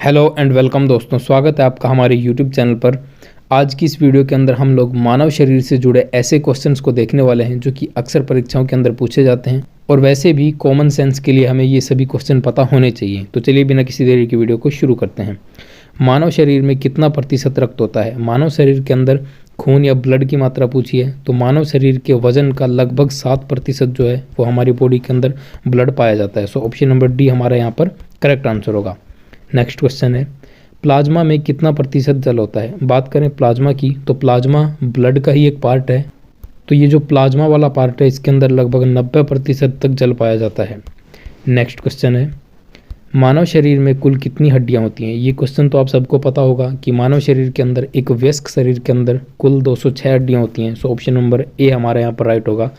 Hello and welcome दोस्तों, स्वागत है आपका हमारे यूट्यूब चैनल पर। आज की इस वीडियो के अंदर हम लोग मानव शरीर से जुड़े ऐसे क्वेश्चंस को देखने वाले हैं जो कि अक्सर परीक्षाओं के अंदर पूछे जाते हैं और वैसे भी कॉमन सेंस के लिए हमें ये सभी क्वेश्चन पता होने चाहिए। तो चलिए बिना किसी देरी की वीडियो को शुरू करते हैं। मानव शरीर में कितना प्रतिशत रक्त होता है? मानव शरीर के अंदर खून या ब्लड की मात्रा पूछी है तो मानव शरीर के वजन का लगभग 7% जो है वो हमारी बॉडी के अंदर ब्लड पाया जाता है। सो ऑप्शन नंबर डी हमारा यहाँ पर करेक्ट आंसर होगा। नेक्स्ट क्वेश्चन है, प्लाज्मा में कितना प्रतिशत जल होता है? बात करें प्लाज्मा की तो प्लाज्मा ब्लड का ही एक पार्ट है। तो ये जो प्लाज्मा वाला पार्ट है इसके अंदर लगभग 90% तक जल पाया जाता है। नेक्स्ट क्वेश्चन है, मानव शरीर में कुल कितनी हड्डियां होती हैं? ये क्वेश्चन तो आप सबको पता होगा कि मानव शरीर के अंदर, एक वयस्क शरीर के अंदर कुल 206 हड्डियां होती हैं। सो ऑप्शन नंबर ए हमारा यहाँ पर राइट होगा।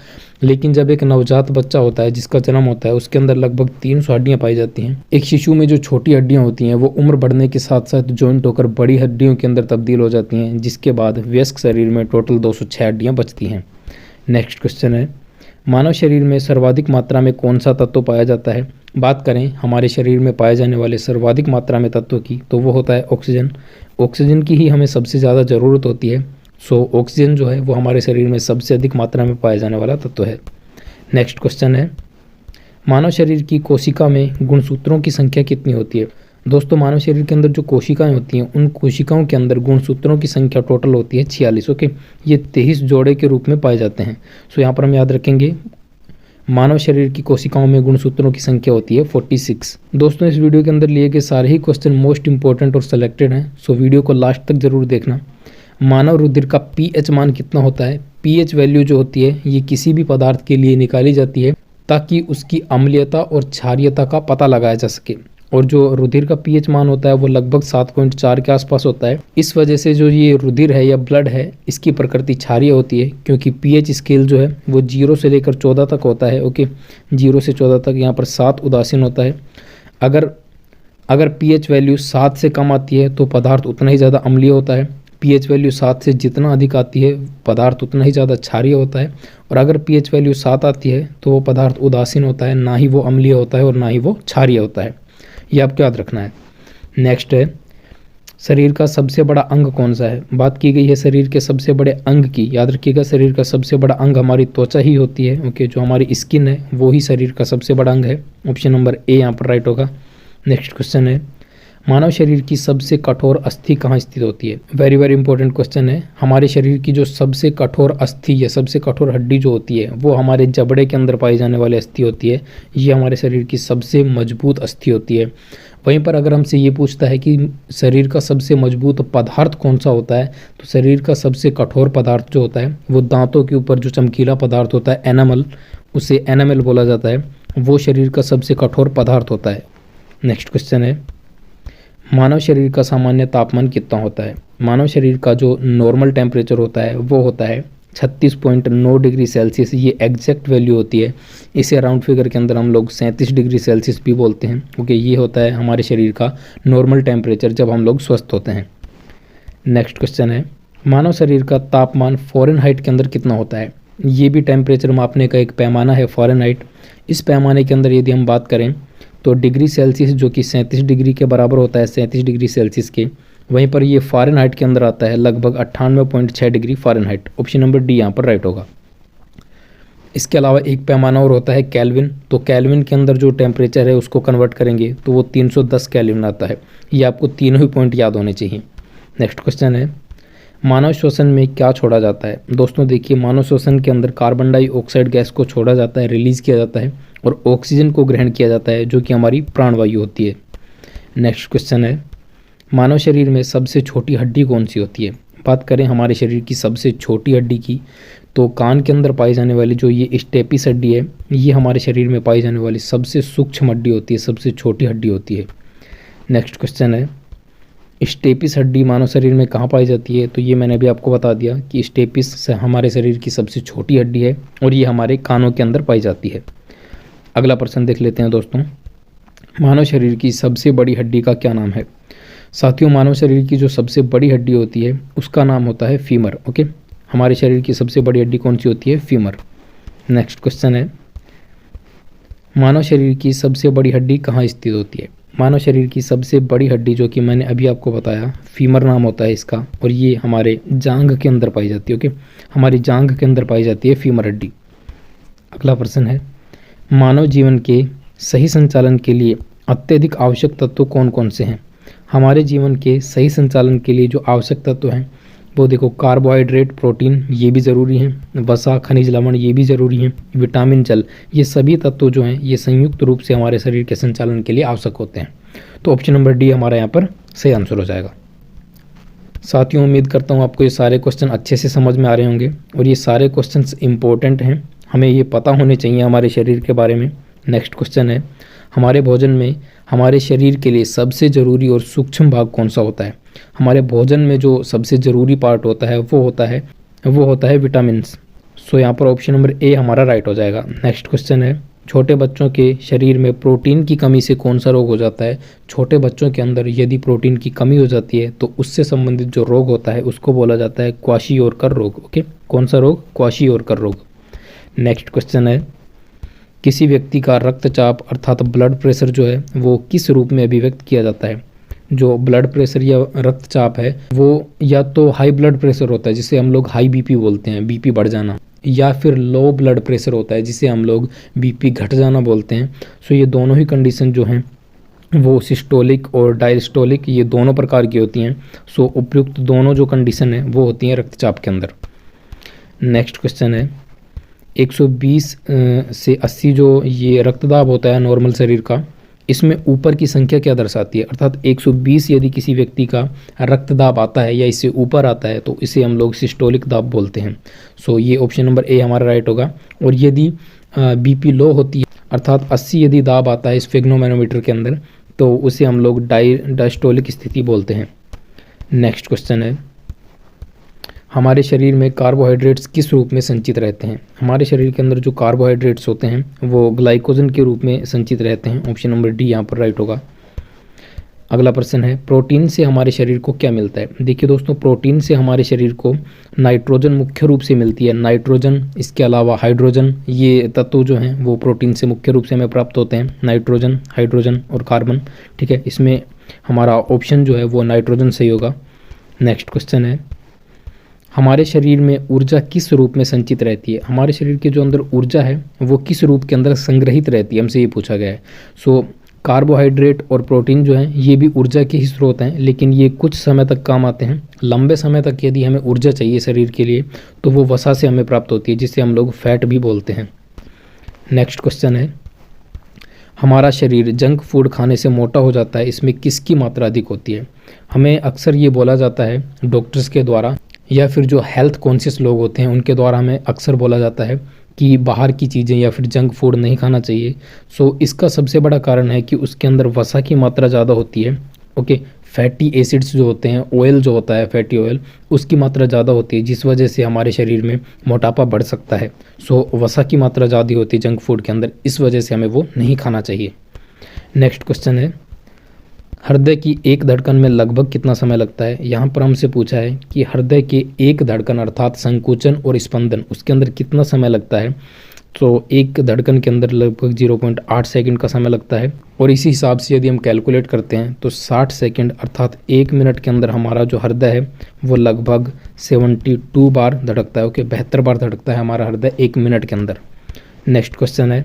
लेकिन जब एक नवजात बच्चा होता है जिसका जन्म होता है उसके अंदर लगभग 300 हड्डियां पाई जाती हैं। एक शिशु में जो छोटी हड्डियां होती हैं वो उम्र बढ़ने के साथ साथ जॉइंट होकर बड़ी हड्डियों के अंदर तब्दील हो जाती हैं, जिसके बाद वयस्क शरीर में टोटल 206 हड्डियाँ बचती हैं। नेक्स्ट क्वेश्चन है, मानव शरीर में सर्वाधिक मात्रा में कौन सा तत्व पाया जाता है? बात करें हमारे शरीर में पाए जाने वाले सर्वाधिक मात्रा में तत्व की तो वो होता है ऑक्सीजन। ऑक्सीजन की ही हमें सबसे ज़्यादा ज़रूरत होती है। सो ऑक्सीजन जो है वो हमारे शरीर में सबसे अधिक मात्रा में पाया जाने वाला तत्व है। नेक्स्ट क्वेश्चन है, मानव शरीर की कोशिका में गुणसूत्रों की संख्या कितनी होती है? दोस्तों, मानव शरीर के अंदर जो कोशिकाएं होती हैं उन कोशिकाओं के अंदर गुणसूत्रों की संख्या टोटल होती है 46। ओके, ये 23 जोड़े के रूप में पाए जाते हैं। सो यहाँ पर हम याद रखेंगे मानव शरीर की कोशिकाओं में गुणसूत्रों की संख्या होती है 46। दोस्तों, इस वीडियो के अंदर लिए गए सारे ही क्वेश्चन मोस्ट इंपॉर्टेंट और सिलेक्टेड हैं। सो वीडियो को लास्ट तक जरूर देखना। मानव रुधिर का पीएच मान कितना होता है? पीएच वैल्यू जो होती है ये किसी भी पदार्थ के लिए निकाली जाती है ताकि उसकी अम्लीयता और क्षारीयता का पता लगाया जा सके। और जो रुधिर का पीएच मान होता है वो लगभग 7.4 के आसपास होता है। इस वजह से जो ये रुधिर है या ब्लड है इसकी प्रकृति क्षारीय होती है, क्योंकि पीएच स्केल जो है वो 0 से लेकर 14 तक होता है। ओके, 0 से 14 तक, यहाँ पर 7 उदासीन होता है। अगर पीएच वैल्यू 7 से कम आती है तो पदार्थ उतना ही ज़्यादा अम्लीय होता है। पीएच वैल्यू 7 से जितना अधिक आती है पदार्थ उतना ही ज़्यादा क्षारीय होता है। और अगर पीएच वैल्यू 7 आती है तो वो पदार्थ उदासीन होता है, ना ही वो अम्लीय होता है और ना ही वो क्षारीय होता है। ये आपको याद रखना है। नेक्स्ट है, शरीर का सबसे बड़ा अंग कौन सा है? बात की गई है शरीर के सबसे बड़े अंग की। याद रखिएगा, शरीर का सबसे बड़ा अंग हमारी त्वचा ही होती है। ओके, जो हमारी स्किन है वो ही शरीर का सबसे बड़ा अंग है। ऑप्शन नंबर ए यहाँ पर राइट होगा। नेक्स्ट क्वेश्चन है, मानव शरीर की सबसे कठोर अस्थि कहाँ स्थित होती है? वेरी वेरी इंपॉर्टेंट क्वेश्चन है। हमारे शरीर की जो सबसे कठोर अस्थि या सबसे कठोर हड्डी जो होती है वो हमारे जबड़े के अंदर पाई जाने वाली अस्थि होती है। ये हमारे शरीर की सबसे मजबूत अस्थि होती है। वहीं पर अगर हमसे ये पूछता है कि शरीर का सबसे मजबूत पदार्थ कौन सा होता है, तो शरीर का सबसे कठोर पदार्थ जो होता है वो दांतों के ऊपर जो चमकीला पदार्थ होता है एनामल, उसे एनामल बोला जाता है, वो शरीर का सबसे कठोर पदार्थ होता है। नेक्स्ट क्वेश्चन है, मानव शरीर का सामान्य तापमान कितना होता है? मानव शरीर का जो नॉर्मल टेम्परेचर होता है वो होता है 36.9 डिग्री सेल्सियस। ये एग्जैक्ट वैल्यू होती है। इसे राउंड फिगर के अंदर हम लोग 37 डिग्री सेल्सियस भी बोलते हैं। ओके, ये होता है हमारे शरीर का नॉर्मल टेम्परेचर जब हम लोग स्वस्थ होते हैं। नेक्स्ट क्वेश्चन है, मानव शरीर का तापमान फ़ारेनहाइट के अंदर कितना होता है? ये भी टेम्परेचर मापने का एक पैमाना है फ़ारेनहाइट। इस पैमाने के अंदर यदि हम बात करें तो डिग्री सेल्सियस जो कि 37 डिग्री के बराबर होता है, 37 डिग्री सेल्सियस के, वहीं पर ये फ़ारेनहाइट के अंदर आता है लगभग 98.6 degree Fahrenheit. Option number D यहाँ पर राइट होगा। इसके अलावा एक पैमाना और होता है केल्विन। तो केल्विन के अंदर जो टेम्परेचर है उसको कन्वर्ट करेंगे तो वो 310 केल्विन आता है। ये आपको तीनों ही पॉइंट याद होने चाहिए। नेक्स्ट क्वेश्चन है, मानव श्वसन में क्या छोड़ा जाता है? दोस्तों देखिए, मानव श्वसन के अंदर कार्बन डाइऑक्साइड गैस को छोड़ा जाता है, रिलीज़ किया जाता है, और ऑक्सीजन को ग्रहण किया जाता है जो कि हमारी प्राणवायु होती है। नेक्स्ट क्वेश्चन है, मानव शरीर में सबसे छोटी हड्डी कौन सी होती है? बात करें हमारे शरीर की सबसे छोटी हड्डी की तो कान के अंदर पाई जाने वाली जो ये स्टेपिस हड्डी है ये हमारे शरीर में पाई जाने वाली सबसे सूक्ष्म हड्डी होती है, सबसे छोटी हड्डी होती है। नेक्स्ट क्वेश्चन है, स्टेपिस हड्डी मानव शरीर में कहाँ पाई जाती है? तो ये मैंने अभी आपको बता दिया कि स्टेपिस हमारे शरीर की सबसे छोटी हड्डी है और ये हमारे कानों के अंदर पाई जाती है। अगला प्रश्न देख लेते हैं दोस्तों, मानव शरीर की सबसे बड़ी हड्डी का क्या नाम है? साथियों, मानव शरीर की जो सबसे बड़ी हड्डी होती है उसका नाम होता है फीमर। ओके, हमारे शरीर की सबसे बड़ी हड्डी कौन सी होती है? फीमर। नेक्स्ट क्वेश्चन है, मानव शरीर की सबसे बड़ी हड्डी कहाँ स्थित होती है? मानव शरीर की सबसे बड़ी हड्डी जो कि मैंने अभी आपको बताया, फीमर नाम होता है इसका, और ये हमारे जांघ के अंदर पाई जाती है। ओके, हमारी जांघ के अंदर पाई जाती है फीमर हड्डी। अगला प्रश्न है, मानव जीवन के सही संचालन के लिए अत्यधिक आवश्यक तत्व कौन कौन से हैं? हमारे जीवन के सही संचालन के लिए जो आवश्यक तत्व हैं वो देखो, कार्बोहाइड्रेट, प्रोटीन ये भी ज़रूरी हैं, वसा, खनिज लवण ये भी ज़रूरी हैं, विटामिन, जल, ये सभी तत्व जो हैं ये संयुक्त रूप से हमारे शरीर के संचालन के लिए आवश्यक होते हैं। तो ऑप्शन नंबर डी हमारा यहाँ पर सही आंसर हो जाएगा। साथियों, उम्मीद करता हूँ आपको ये सारे क्वेश्चन अच्छे से समझ में आ रहे होंगे और ये सारे क्वेश्चन इंपॉर्टेंट हैं, हमें ये पता होने चाहिए हमारे शरीर के बारे में। नेक्स्ट क्वेश्चन है, हमारे भोजन में हमारे शरीर के लिए सबसे ज़रूरी और सूक्ष्म भाग कौन सा होता है? हमारे भोजन में जो सबसे ज़रूरी पार्ट होता है वो होता है विटामिन्स। सो यहाँ पर ऑप्शन नंबर ए हमारा राइट हो जाएगा। नेक्स्ट क्वेश्चन है, छोटे बच्चों के शरीर में प्रोटीन की कमी से कौन सा रोग हो जाता है? छोटे बच्चों के अंदर यदि प्रोटीन की कमी हो जाती है तो उससे संबंधित जो रोग होता है उसको बोला जाता है क्वाशियोरकर रोग। ओके, कौन सा रोग? क्वाशियोरकर रोग। नेक्स्ट क्वेश्चन है, किसी व्यक्ति का रक्तचाप अर्थात ब्लड प्रेशर जो है वो किस रूप में अभिव्यक्त किया जाता है? जो ब्लड प्रेशर या रक्तचाप है वो या तो हाई ब्लड प्रेशर होता है जिसे हम लोग हाई बीपी बोलते हैं, बीपी बढ़ जाना, या फिर लो ब्लड प्रेशर होता है जिसे हम लोग बीपी घट जाना बोलते हैं। सो ये दोनों ही कंडीशन जो हैं वो सिस्टोलिक और डायस्टोलिक ये दोनों प्रकार की होती हैं। सो उपयुक्त दोनों जो कंडीशन है वो होती हैं रक्तचाप के अंदर। नेक्स्ट क्वेश्चन है, 120 से 80 जो ये रक्तदाब होता है नॉर्मल शरीर का, इसमें ऊपर की संख्या क्या दर्शाती है? अर्थात 120 यदि किसी व्यक्ति का रक्तदाब आता है या इससे ऊपर आता है तो इसे हम लोग सिस्टोलिक दाब बोलते हैं। सो ये ऑप्शन नंबर ए हमारा राइट होगा। और यदि बीपी लो होती है अर्थात 80 यदि दाब आता है स्फेग्नोमैनोमीटर के अंदर तो उसे हम लोग डायस्टोलिक स्थिति बोलते हैं। नेक्स्ट क्वेश्चन है, हमारे शरीर में कार्बोहाइड्रेट्स किस रूप में संचित रहते हैं? हमारे शरीर के अंदर जो कार्बोहाइड्रेट्स होते हैं वो ग्लाइकोजन के रूप में संचित रहते हैं। ऑप्शन नंबर डी यहाँ पर राइट होगा। अगला प्रश्न है, प्रोटीन से हमारे शरीर को क्या मिलता है? देखिए दोस्तों, प्रोटीन से हमारे शरीर को नाइट्रोजन मुख्य रूप से मिलती है। नाइट्रोजन, इसके अलावा हाइड्रोजन, ये तत्व जो हैं वो प्रोटीन से मुख्य रूप से हमें प्राप्त होते हैं। नाइट्रोजन, हाइड्रोजन और कार्बन। ठीक है, इसमें हमारा ऑप्शन जो है वो नाइट्रोजन सही होगा। नेक्स्ट क्वेश्चन है, हमारे शरीर में ऊर्जा किस रूप में संचित रहती है? हमारे शरीर के जो अंदर ऊर्जा है वो किस रूप के अंदर संग्रहित रहती है, हमसे ये पूछा गया है। सो कार्बोहाइड्रेट और प्रोटीन जो हैं ये भी ऊर्जा के ही स्रोत हैं, लेकिन ये कुछ समय तक काम आते हैं। लंबे समय तक यदि हमें ऊर्जा चाहिए शरीर के लिए तो वो वसा से हमें प्राप्त होती है, जिसे हम लोग फैट भी बोलते हैं। नेक्स्ट क्वेश्चन है, हमारा शरीर जंक फूड खाने से मोटा हो जाता है, इसमें किसकी मात्रा अधिक होती है? हमें अक्सर ये बोला जाता है डॉक्टर्स के द्वारा या फिर जो हेल्थ कॉन्शियस लोग होते हैं उनके द्वारा हमें अक्सर बोला जाता है कि बाहर की चीज़ें या फिर जंक फूड नहीं खाना चाहिए। सो इसका सबसे बड़ा कारण है कि उसके अंदर वसा की मात्रा ज़्यादा होती है। ओके, फैटी एसिड्स जो होते हैं, ऑयल जो होता है फैटी ऑयल, उसकी मात्रा ज़्यादा होती है जिस वजह से हमारे शरीर में मोटापा बढ़ सकता है। सो वसा की मात्रा ज़्यादा होती है जंक फूड के अंदर, इस वजह से हमें वो नहीं खाना चाहिए। नेक्स्ट क्वेश्चन है, हृदय की एक धड़कन में लगभग कितना समय लगता है? यहाँ पर हमसे पूछा है कि हृदय के एक धड़कन अर्थात संकुचन और स्पंदन उसके अंदर कितना समय लगता है। तो एक धड़कन के अंदर लगभग 0.8 सेकंड का समय लगता है। और इसी हिसाब से यदि हम कैलकुलेट करते हैं तो 60 सेकंड अर्थात 1 मिनट के अंदर हमारा जो हृदय है वो लगभग 72 बार धड़कता है। ओके, 72 बार धड़कता है हमारा हृदय 1 मिनट के अंदर। नेक्स्ट क्वेश्चन है,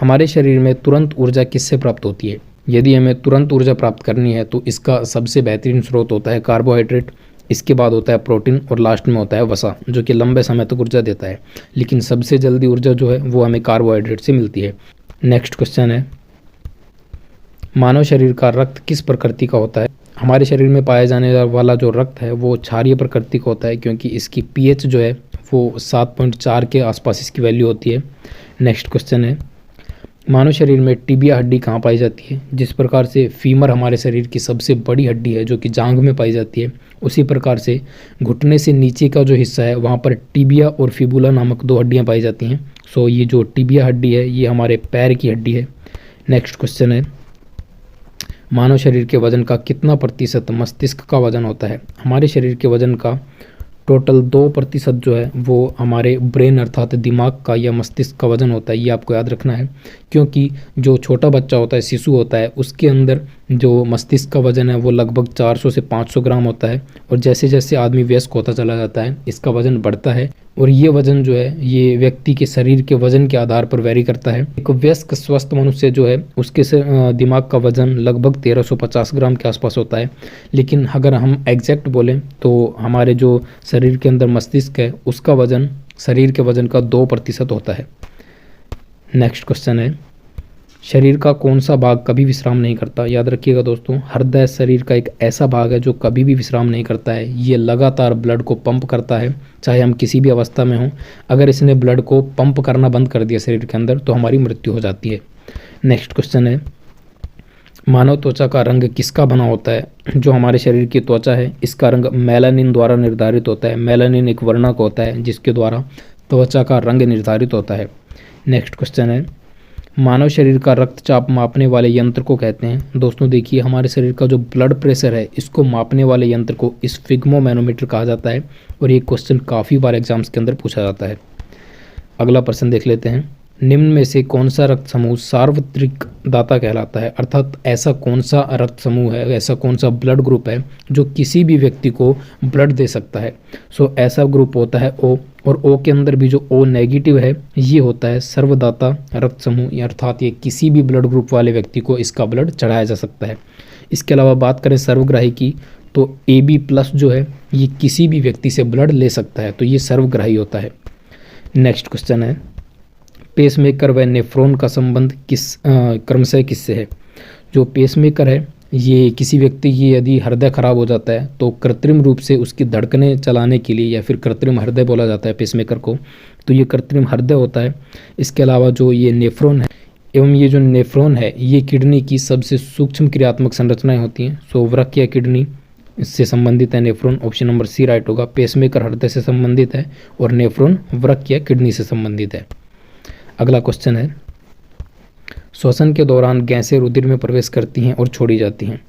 हमारे शरीर में तुरंत ऊर्जा किससे प्राप्त होती है? यदि हमें तुरंत ऊर्जा प्राप्त करनी है तो इसका सबसे बेहतरीन स्रोत होता है कार्बोहाइड्रेट, इसके बाद होता है प्रोटीन और लास्ट में होता है वसा, जो कि लंबे समय तक ऊर्जा देता है। लेकिन सबसे जल्दी ऊर्जा जो है वो हमें कार्बोहाइड्रेट से मिलती है। नेक्स्ट क्वेश्चन है, मानव शरीर का रक्त किस प्रकृति का होता है? हमारे शरीर में पाया जाने वाला जो रक्त है वो क्षारीय प्रकृति का होता है, क्योंकि इसकी पीएच जो है वो 7.4 के आसपास इसकी वैल्यू होती है। नेक्स्ट क्वेश्चन है, मानव शरीर में टिबिया हड्डी कहाँ पाई जाती है? जिस प्रकार से फीमर हमारे शरीर की सबसे बड़ी हड्डी है जो कि जांघ में पाई जाती है, उसी प्रकार से घुटने से नीचे का जो हिस्सा है वहाँ पर टिबिया और फिबुला नामक 2 हड्डियाँ पाई जाती हैं। सो ये जो टिबिया हड्डी है ये हमारे पैर की हड्डी है। नेक्स्ट क्वेश्चन है, मानव शरीर के वजन का कितना प्रतिशत मस्तिष्क का वजन होता है? हमारे शरीर के वजन का टोटल 2% जो है वो हमारे ब्रेन अर्थात दिमाग का या मस्तिष्क का वजन होता है। ये आपको याद रखना है, क्योंकि जो छोटा बच्चा होता है, शिशु होता है, उसके अंदर जो मस्तिष्क का वजन है वो लगभग 400 से 500 ग्राम होता है, और जैसे जैसे आदमी वयस्क होता चला जाता है इसका वजन बढ़ता है, और ये वजन जो है ये व्यक्ति के शरीर के वजन के आधार पर वेरी करता है। एक वयस्क स्वस्थ मनुष्य जो है उसके दिमाग का वजन लगभग 1350 ग्राम के आसपास होता है, लेकिन अगर हम एग्जैक्ट बोलें तो हमारे जो शरीर के अंदर मस्तिष्क है उसका वजन शरीर के वजन का 2% होता है। नेक्स्ट क्वेश्चन है, शरीर का कौन सा भाग कभी विश्राम नहीं करता? याद रखिएगा दोस्तों, हृदय शरीर का एक ऐसा भाग है जो कभी भी विश्राम नहीं करता है। ये लगातार ब्लड को पंप करता है, चाहे हम किसी भी अवस्था में हों। अगर इसने ब्लड को पंप करना बंद कर दिया शरीर के अंदर तो हमारी मृत्यु हो जाती है। नेक्स्ट क्वेश्चन है, मानव त्वचा का रंग किसका बना होता है? जो हमारे शरीर की त्वचा है इसका रंग मेलानिन द्वारा निर्धारित होता है। मेलानिन एक वर्णक होता है जिसके द्वारा त्वचा का रंग निर्धारित होता है। नेक्स्ट क्वेश्चन है, मानव शरीर का रक्तचाप मापने वाले यंत्र को कहते हैं? दोस्तों देखिए, हमारे शरीर का जो ब्लड प्रेशर है इसको मापने वाले यंत्र को स्फिग्मोमैनोमीटर कहा जाता है, और ये क्वेश्चन काफ़ी बार एग्जाम्स के अंदर पूछा जाता है। अगला प्रश्न देख लेते हैं, निम्न में से कौन सा रक्त समूह सार्वत्रिक दाता कहलाता है? अर्थात ऐसा कौन सा रक्त समूह है, ऐसा कौन सा ब्लड ग्रुप है जो किसी भी व्यक्ति को ब्लड दे सकता है? ऐसा ग्रुप होता है ओ, और ओ के अंदर भी जो ओ नेगेटिव है ये होता है सर्वदाता रक्त समूह, अर्थात ये किसी भी ब्लड ग्रुप वाले व्यक्ति को इसका ब्लड चढ़ाया जा सकता है। इसके अलावा बात करें सर्वग्राही की तो AB+ जो है ये किसी भी व्यक्ति से ब्लड ले सकता है, तो ये सर्वग्राही होता है। नेक्स्ट क्वेश्चन है, पेसमेकर व नेफ्रॉन का संबंध क्रमशः किससे है? जो पेसमेकर है ये किसी व्यक्ति की यदि हृदय खराब हो जाता है तो कृत्रिम रूप से उसकी धड़कनें चलाने के लिए, या फिर कृत्रिम हृदय बोला जाता है पेसमेकर को, तो ये कृत्रिम हृदय होता है। इसके अलावा जो ये नेफ्रॉन है एवं ये जो नेफ्रॉन है ये किडनी की सबसे सूक्ष्म क्रियात्मक संरचनाएं होती हैं। वृक्क या किडनी इससे संबंधित है nephron, option number c right होगा। पेसमेकर हृदय से संबंधित है और नेफ्रॉन वृक्क या किडनी से संबंधित है। अगला क्वेश्चन है, श्वसन के दौरान गैसें रुधिर में प्रवेश करती हैं और छोड़ी जाती हैं।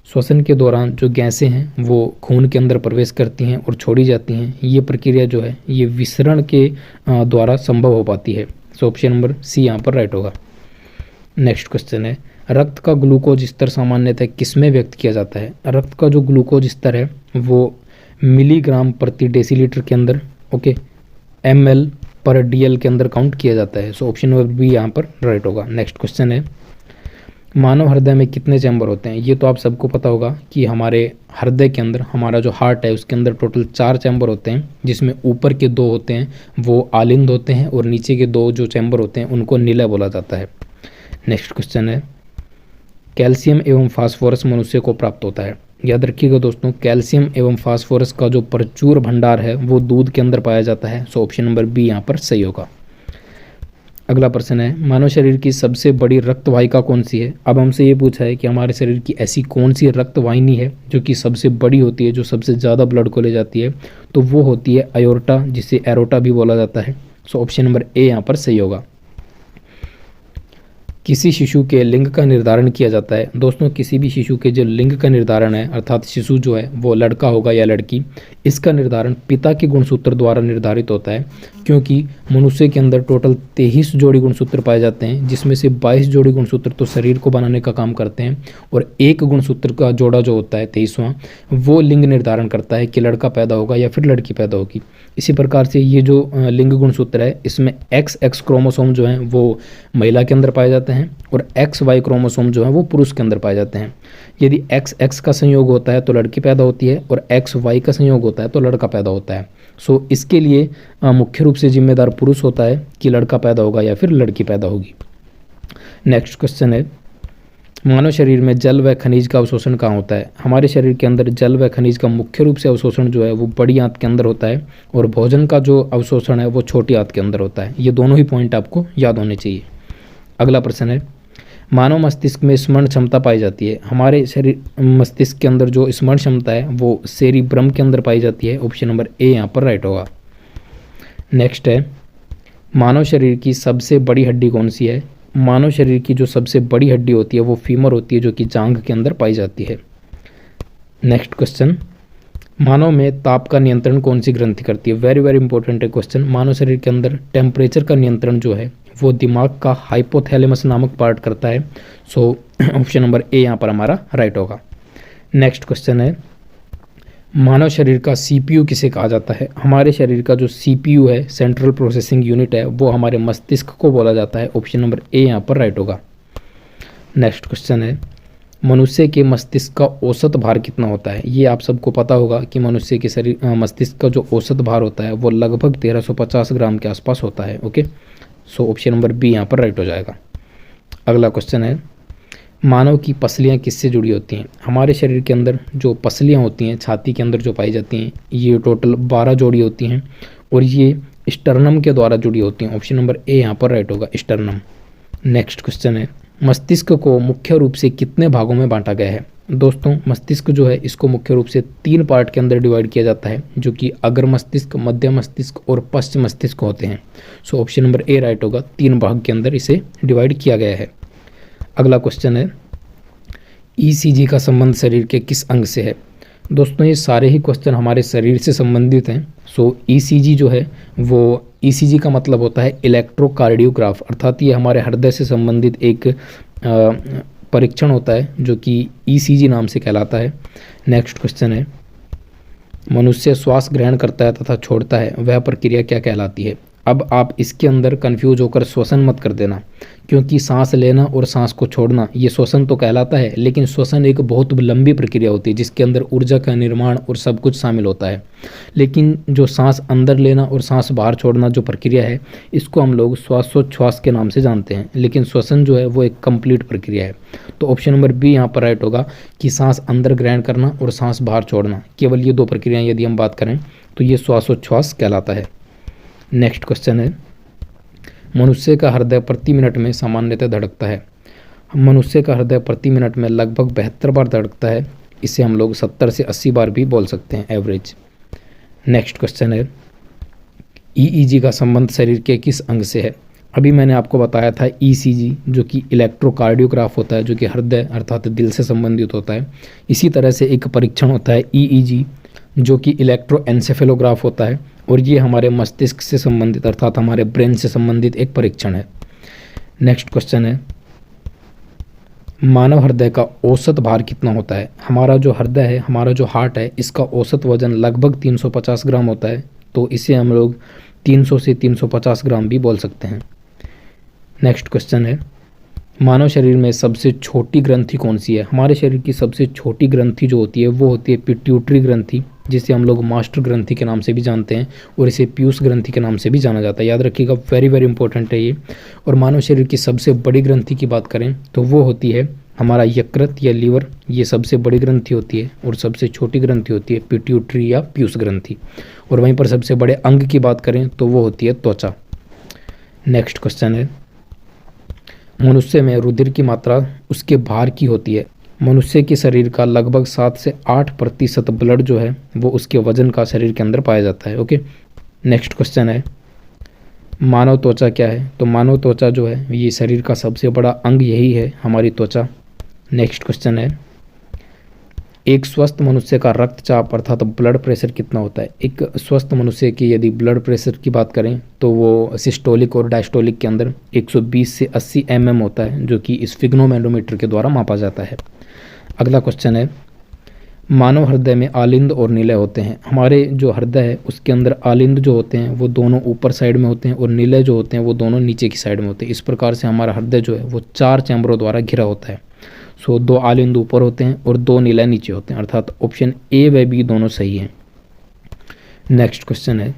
श्वसन के दौरान जो गैसें हैं वो खून के अंदर प्रवेश करती हैं और छोड़ी जाती हैं। ये प्रक्रिया जो है ये विसरण के द्वारा संभव हो पाती है। ऑप्शन नंबर सी यहाँ पर राइट होगा। नेक्स्ट क्वेश्चन है, रक्त का ग्लूकोज स्तर सामान्यतः किसमें व्यक्त किया जाता है? रक्त का जो ग्लूकोज स्तर है वो मिलीग्राम प्रति डेसीलीटर के अंदर ml/dl के अंदर काउंट किया जाता है। ऑप्शन नंबर बी यहाँ पर राइट होगा। नेक्स्ट क्वेश्चन है, मानव हृदय में कितने चैम्बर होते हैं? ये तो आप सबको पता होगा कि हमारे हृदय के अंदर, हमारा जो हार्ट है उसके अंदर टोटल 4 चैम्बर होते हैं, जिसमें ऊपर के 2 होते हैं वो आलिंद होते हैं और नीचे के 2 जो चैम्बर होते हैं उनको निलय बोला जाता है। नेक्स्ट क्वेश्चन है, कैल्शियम एवं फास्फोरस मनुष्य को प्राप्त होता है? याद रखिएगा दोस्तों, कैल्शियम एवं फास्फोरस का जो प्रचुर भंडार है वो दूध के अंदर पाया जाता है। ऑप्शन नंबर बी यहाँ पर सही होगा। अगला प्रश्न है, मानव शरीर की सबसे बड़ी रक्त वाहिका कौन सी है? अब हमसे ये पूछा है कि हमारे शरीर की ऐसी कौन सी रक्त वाहिनी है जो कि सबसे बड़ी होती है, जो सबसे ज़्यादा ब्लड को ले जाती है, तो वो होती है अयोर्टा, जिसे एरोटा भी बोला जाता है। ऑप्शन नंबर ए यहाँ पर सही होगा। किसी शिशु के लिंग का निर्धारण किया जाता है? दोस्तों किसी भी शिशु के जो लिंग का निर्धारण है, अर्थात शिशु जो है वो लड़का होगा या लड़की, इसका निर्धारण पिता के गुणसूत्र द्वारा निर्धारित होता है, क्योंकि मनुष्य के अंदर टोटल 23 जोड़ी गुणसूत्र पाए जाते हैं, जिसमें से 22 जोड़ी गुणसूत्र तो शरीर को बनाने का काम करते हैं, और एक गुणसूत्र का जोड़ा जो होता है 23वां वो लिंग निर्धारण करता है कि लड़का पैदा होगा या फिर लड़की पैदा होगी। इसी प्रकार से ये जो लिंग गुणसूत्र है इसमें XX क्रोमोसोम जो हैं वो महिला के अंदर पाए जाते हैं और XY क्रोमोसोम जो है वो पुरुष के अंदर पाए जाते हैं। यदि XX का संयोग होता है तो लड़की पैदा होती है और XY का संयोग होता है तो लड़का पैदा होता है। इसके लिए मुख्य रूप से जिम्मेदार पुरुष होता है कि लड़का पैदा होगा या फिर लड़की पैदा होगी। नेक्स्ट क्वेश्चन है, मानव शरीर में जल व खनिज का अवशोषण कहाँ होता है? हमारे शरीर के अंदर जल व खनिज का मुख्य रूप से अवशोषण जो है वो बड़ी आंत के अंदर होता है, और भोजन का जो अवशोषण है वो छोटी आंत के अंदर होता है। ये दोनों ही पॉइंट आपको याद होने चाहिए। अगला प्रश्न है, मानव मस्तिष्क में स्मरण क्षमता पाई जाती है? हमारे शरीर मस्तिष्क के अंदर जो स्मरण क्षमता है वो सेरिब्रम के अंदर पाई जाती है। ऑप्शन नंबर ए यहाँ पर राइट होगा। नेक्स्ट है, मानव शरीर की सबसे बड़ी हड्डी कौन सी है? मानव शरीर की जो सबसे बड़ी हड्डी होती है वो फीमर होती है, जो कि जांघ के अंदर पाई जाती है। नेक्स्ट क्वेश्चन, मानव में ताप का नियंत्रण कौन सी ग्रंथि करती है? वेरी वेरी इंपॉर्टेंट है क्वेश्चन। मानव शरीर के अंदर टेम्परेचर का नियंत्रण जो है वो दिमाग का हाइपोथैलेमस नामक पार्ट करता है। सो ऑप्शन नंबर ए यहाँ पर हमारा राइट होगा। नेक्स्ट क्वेश्चन है, मानव शरीर का सीपीयू किसे कहा जाता है? हमारे शरीर का जो सीपीयू है, सेंट्रल प्रोसेसिंग यूनिट है, वो हमारे मस्तिष्क को बोला जाता है। ऑप्शन नंबर ए यहाँ पर राइट होगा। नेक्स्ट क्वेश्चन है, मनुष्य के मस्तिष्क का औसत भार कितना होता है? ये आप सबको पता होगा कि मनुष्य के शरीर मस्तिष्क का जो औसत भार होता है वो लगभग 1350 ग्राम के आसपास होता है। Okay, so option number b यहाँ पर राइट हो जाएगा। अगला क्वेश्चन है, मानव की पसलियाँ किससे जुड़ी होती हैं? हमारे शरीर के अंदर जो पसलियाँ होती हैं, छाती के अंदर जो पाई जाती हैं, ये टोटल 12 जोड़ी होती हैं और ये स्टर्नम के द्वारा जुड़ी होती हैं। ऑप्शन नंबर ए यहाँ पर राइट होगा, स्टर्नम। नेक्स्ट क्वेश्चन है, मस्तिष्क को मुख्य रूप से कितने भागों में बांटा गया है? दोस्तों, मस्तिष्क जो है इसको मुख्य रूप से 3 पार्ट के अंदर डिवाइड किया जाता है, जो कि अग्र मस्तिष्क, मध्य मस्तिष्क और पश्च मस्तिष्क होते हैं। सो ऑप्शन नंबर ए राइट होगा, 3 भाग के अंदर इसे डिवाइड किया गया है। अगला क्वेश्चन है, ईसीजी का संबंध शरीर के किस अंग से है? दोस्तों, ये सारे ही क्वेश्चन हमारे शरीर से संबंधित हैं। सो ईसीजी जो है वो, ईसीजी का मतलब होता है इलेक्ट्रोकार्डियोग्राफ, अर्थात ये हमारे हृदय से संबंधित एक परीक्षण होता है जो कि ईसीजी नाम से कहलाता है। नेक्स्ट क्वेश्चन है, मनुष्य श्वास ग्रहण करता है तथा छोड़ता है, वह प्रक्रिया क्या कहलाती है? अब आप इसके अंदर कंफ्यूज होकर श्वसन मत कर देना, क्योंकि सांस लेना और सांस को छोड़ना ये श्वसन तो कहलाता है, लेकिन श्वसन एक बहुत लंबी प्रक्रिया होती है जिसके अंदर ऊर्जा का निर्माण और सब कुछ शामिल होता है। लेकिन जो सांस अंदर लेना और सांस बाहर छोड़ना जो प्रक्रिया है, इसको हम लोग श्वासोच्छ्वास के नाम से जानते हैं, लेकिन श्वसन जो है वो एक कंप्लीट प्रक्रिया है। तो ऑप्शन नंबर बी यहाँ पर राइट होगा कि सांस अंदर ग्रहण करना और सांस बाहर छोड़ना, केवल ये 2 प्रक्रियाएँ यदि हम बात करें तो ये श्वासोच्छ्वास कहलाता है। नेक्स्ट क्वेश्चन है, मनुष्य का हृदय प्रति मिनट में सामान्यतः धड़कता है? मनुष्य का हृदय प्रति मिनट में लगभग 72 बार धड़कता है। इसे हम लोग 70 से 80 बार भी बोल सकते हैं, एवरेज। नेक्स्ट क्वेश्चन है, ईईजी का संबंध शरीर के किस अंग से है? अभी मैंने आपको बताया था ईसीजी जो कि इलेक्ट्रोकार्डियोग्राफ होता है, जो कि हृदय अर्थात दिल से संबंधित होता है। इसी तरह से एक परीक्षण होता है ईईजी जो कि इलेक्ट्रोएन्सेफेलोग्राफ होता है, और ये हमारे मस्तिष्क से संबंधित अर्थात हमारे ब्रेन से संबंधित एक परीक्षण है। नेक्स्ट क्वेश्चन है, मानव हृदय का औसत भार कितना होता है? हमारा जो हृदय है, हमारा जो हार्ट है, इसका औसत वजन लगभग 350 ग्राम होता है, तो इसे हम लोग 300 से 350 ग्राम भी बोल सकते हैं। नेक्स्ट क्वेश्चन है, मानव शरीर में सबसे छोटी ग्रंथि कौन सी है? हमारे शरीर की सबसे छोटी ग्रंथि जो होती है वो होती है पिट्यूटरी ग्रंथि, जिसे हम लोग मास्टर ग्रंथि के नाम से भी जानते हैं, और इसे पीयूष ग्रंथि के नाम से भी जाना जाता है। याद रखिएगा, वेरी वेरी इंपॉर्टेंट है ये। और मानव शरीर की सबसे बड़ी ग्रंथि की बात करें तो वो होती है हमारा यकृत या लीवर, ये सबसे बड़ी ग्रंथि होती है, और सबसे छोटी ग्रंथि होती है पिट्यूटरी या पीयूष ग्रंथि। और वहीं पर सबसे बड़े अंग की बात करें तो वो होती है त्वचा। नेक्स्ट क्वेश्चन है, मनुष्य में रुधिर की मात्रा उसके भार की होती है? मनुष्य के शरीर का लगभग 7 से 8% ब्लड जो है वो उसके वजन का शरीर के अंदर पाया जाता है। ओके, नेक्स्ट क्वेश्चन है, मानव त्वचा क्या है? तो मानव त्वचा जो है ये शरीर का सबसे बड़ा अंग यही है, हमारी त्वचा। नेक्स्ट क्वेश्चन है, एक स्वस्थ मनुष्य का रक्तचाप अर्थात ब्लड प्रेशर कितना होता है? एक स्वस्थ मनुष्य की यदि ब्लड प्रेशर की बात करें तो वो सिस्टोलिक और डायस्टोलिक के अंदर 120 से 80 mm होता है, जो कि स्फिग्नोमेट्रोमीटर के द्वारा मापा जाता है। अगला क्वेश्चन है, मानव हृदय में आलिंद और निलय होते हैं? हमारे जो हृदय है उसके अंदर आलिंद जो होते हैं वो दोनों ऊपर साइड में होते हैं, और निलय जो होते हैं वो दोनों नीचे की साइड में होते हैं। इस प्रकार से हमारा हृदय जो है वो 4 चैम्बरों द्वारा घिरा होता है। सो 2 आलिंद ऊपर होते हैं और 2 निलय नीचे होते हैं, अर्थात ऑप्शन ए व बी दोनों सही हैं। नेक्स्ट क्वेश्चन है,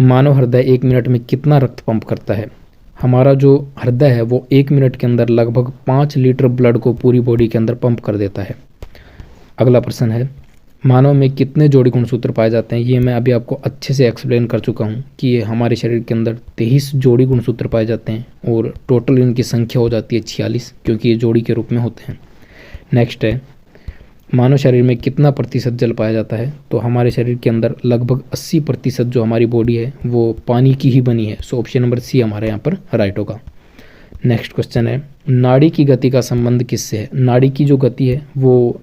मानव हृदय 1 मिनट में कितना रक्त पंप करता है? हमारा जो हृदय है वो 1 मिनट के अंदर लगभग 5 लीटर ब्लड को पूरी बॉडी के अंदर पंप कर देता है। अगला प्रश्न है, मानव में कितने जोड़ी गुणसूत्र पाए जाते हैं? ये मैं अभी आपको अच्छे से एक्सप्लेन कर चुका हूँ कि ये हमारे शरीर के अंदर 23 जोड़ी गुणसूत्र पाए जाते हैं, और टोटल इनकी संख्या हो जाती है 46, क्योंकि ये जोड़ी के रूप में होते हैं। नेक्स्ट है, मानव शरीर में कितना प्रतिशत जल पाया जाता है? तो हमारे शरीर के अंदर लगभग 80% जो हमारी बॉडी है वो पानी की ही बनी है। सो ऑप्शन नंबर सी हमारे यहाँ पर राइट होगा। नेक्स्ट क्वेश्चन है, नाड़ी की गति का संबंध किससे है? नाड़ी की जो गति है वो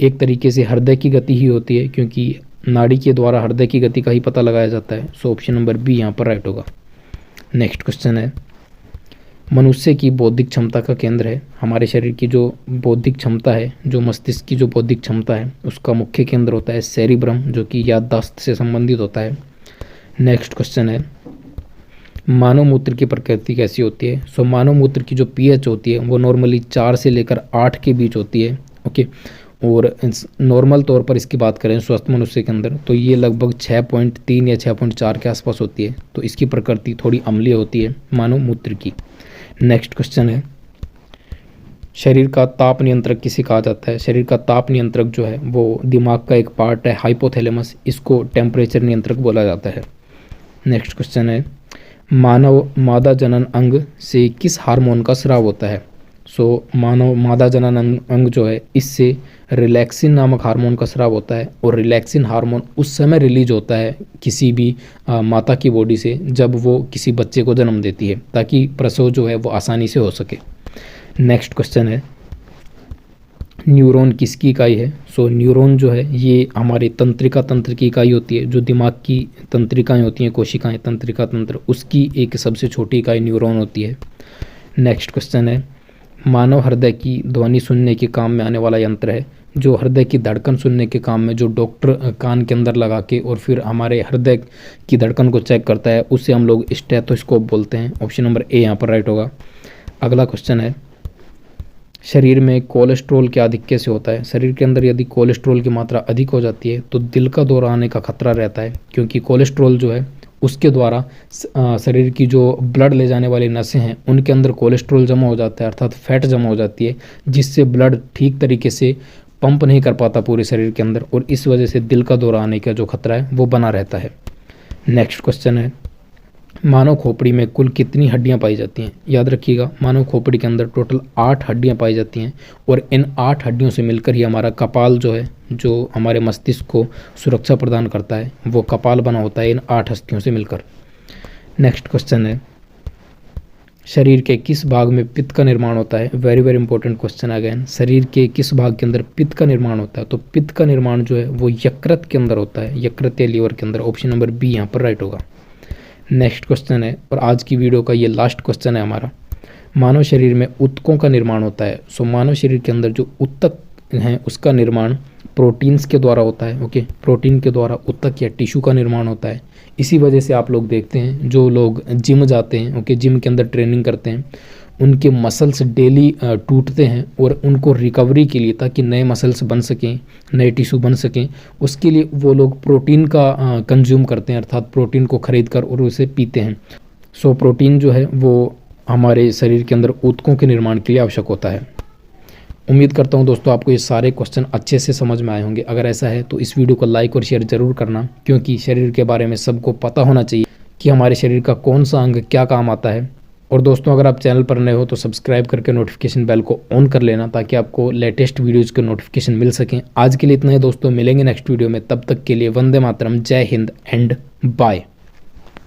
एक तरीके से हृदय की गति ही होती है, क्योंकि नाड़ी के द्वारा हृदय की गति का ही पता लगाया जाता है। सो ऑप्शन नंबर बी यहाँ पर राइट होगा। नेक्स्ट क्वेश्चन है, मनुष्य की बौद्धिक क्षमता का केंद्र है। हमारे शरीर की जो बौद्धिक क्षमता है, जो मस्तिष्क की जो बौद्धिक क्षमता है, उसका मुख्य केंद्र होता है सेरिब्रम, जो कि याददाश्त से संबंधित होता है। नेक्स्ट क्वेश्चन है, मानव मूत्र की प्रकृति कैसी होती है। सो मानव मूत्र की जो पीएच होती है वो नॉर्मली 4 से लेकर 8 के बीच होती है। ओके, और नॉर्मल तौर पर इसकी बात करें स्वस्थ मनुष्य के अंदर तो ये लगभग 6.3 या 6.4 के आसपास होती है। तो इसकी प्रकृति थोड़ी अम्लीय होती है मानव मूत्र की। नेक्स्ट क्वेश्चन है, शरीर का ताप नियंत्रक किसे कहा जाता है। शरीर का ताप नियंत्रक जो है वो दिमाग का एक पार्ट है, हाइपोथैलेमस, इसको टेम्परेचर नियंत्रक बोला जाता है। नेक्स्ट क्वेश्चन है, मानव मादा जनन अंग से किस हार्मोन का स्राव होता है। सो मानव मादा जनन अंग जो है इससे रिलैक्सिन नामक हार्मोन का स्राव होता है, और रिलैक्सिन हार्मोन उस समय रिलीज होता है किसी भी माता की बॉडी से जब वो किसी बच्चे को जन्म देती है, ताकि प्रसव जो है वो आसानी से हो सके। नेक्स्ट क्वेश्चन है, न्यूरॉन किसकी इकाई है। सो न्यूरॉन जो है ये हमारे तंत्रिका तंत्र की इकाई होती है। जो दिमाग की तंत्रिकाएं होती हैं, कोशिकाएं, तंत्रिका तंत्र, उसकी एक सबसे छोटी इकाई न्यूरॉन होती है। नेक्स्ट क्वेश्चन है, मानव हृदय की ध्वनि सुनने के काम में आने वाला यंत्र है। जो हृदय की धड़कन सुनने के काम में जो डॉक्टर कान के अंदर लगा के और फिर हमारे हृदय की धड़कन को चेक करता है, उससे हम लोग स्टेथोस्कोप बोलते हैं। ऑप्शन नंबर ए यहाँ पर राइट होगा। अगला क्वेश्चन है, शरीर में कोलेस्ट्रॉल के आधिक्य से होता है। शरीर के अंदर यदि कोलेस्ट्रॉल की मात्रा अधिक हो जाती है तो दिल का दौरा आने का खतरा रहता है, क्योंकि कोलेस्ट्रॉल जो है उसके द्वारा शरीर की जो ब्लड ले जाने वाली नसें हैं उनके अंदर कोलेस्ट्रॉल जमा हो जाता है, अर्थात फैट जमा हो जाती है, जिससे ब्लड ठीक तरीके से पंप नहीं कर पाता पूरे शरीर के अंदर, और इस वजह से दिल का दौरा आने का जो खतरा है वो बना रहता है। नेक्स्ट क्वेश्चन है, मानव खोपड़ी में कुल कितनी हड्डियां पाई जाती हैं। याद रखिएगा, मानव खोपड़ी के अंदर टोटल 8 हड्डियां पाई जाती हैं, और इन 8 हड्डियों से मिलकर ही हमारा कपाल जो है, जो हमारे मस्तिष्क को सुरक्षा प्रदान करता है, वो कपाल बना होता है इन 8 हस्तियों से मिलकर। नेक्स्ट क्वेश्चन है, शरीर के किस भाग में पित्त का निर्माण होता है। Very very important question again, शरीर के किस भाग के अंदर पित्त का निर्माण होता है। तो पित्त का निर्माण जो है वो यकृत के अंदर होता है, यकृत या लीवर के अंदर। ऑप्शन नंबर बी यहाँ पर राइट होगा। नेक्स्ट क्वेश्चन है, और आज की वीडियो का ये लास्ट क्वेश्चन है हमारा, मानव शरीर में ऊतकों का निर्माण होता है। सो मानव शरीर के अंदर जो ऊतक हैं उसका निर्माण प्रोटीन्स के द्वारा होता है। ओके, प्रोटीन के द्वारा ऊतक या टिश्यू का निर्माण होता है। इसी वजह से आप लोग देखते हैं जो लोग जिम जाते हैं, ओके, जिम के अंदर ट्रेनिंग करते हैं, उनके मसल्स डेली टूटते हैं, और उनको रिकवरी के लिए, ताकि नए मसल्स बन सकें, नए टिश्यू बन सकें, उसके लिए वो लोग प्रोटीन का कंज्यूम करते हैं, अर्थात प्रोटीन को खरीद कर और उसे पीते हैं। सो प्रोटीन जो है वो हमारे शरीर के अंदर ऊतकों के निर्माण के लिए आवश्यक होता है। उम्मीद करता हूं दोस्तों आपको ये सारे क्वेश्चन अच्छे से समझ में आए होंगे। अगर ऐसा है तो इस वीडियो को लाइक और शेयर ज़रूर करना, क्योंकि शरीर के बारे में सबको पता होना चाहिए कि हमारे शरीर का कौन सा अंग क्या काम आता है। और दोस्तों अगर आप चैनल पर नए हो तो सब्सक्राइब करके नोटिफिकेशन बेल को ऑन कर लेना, ताकि आपको लेटेस्ट वीडियोज़ के नोटिफिकेशन मिल सकें। आज के लिए इतना ही दोस्तों, मिलेंगे नेक्स्ट वीडियो में। तब तक के लिए वंदे मातरम, जय हिंद एंड बाय।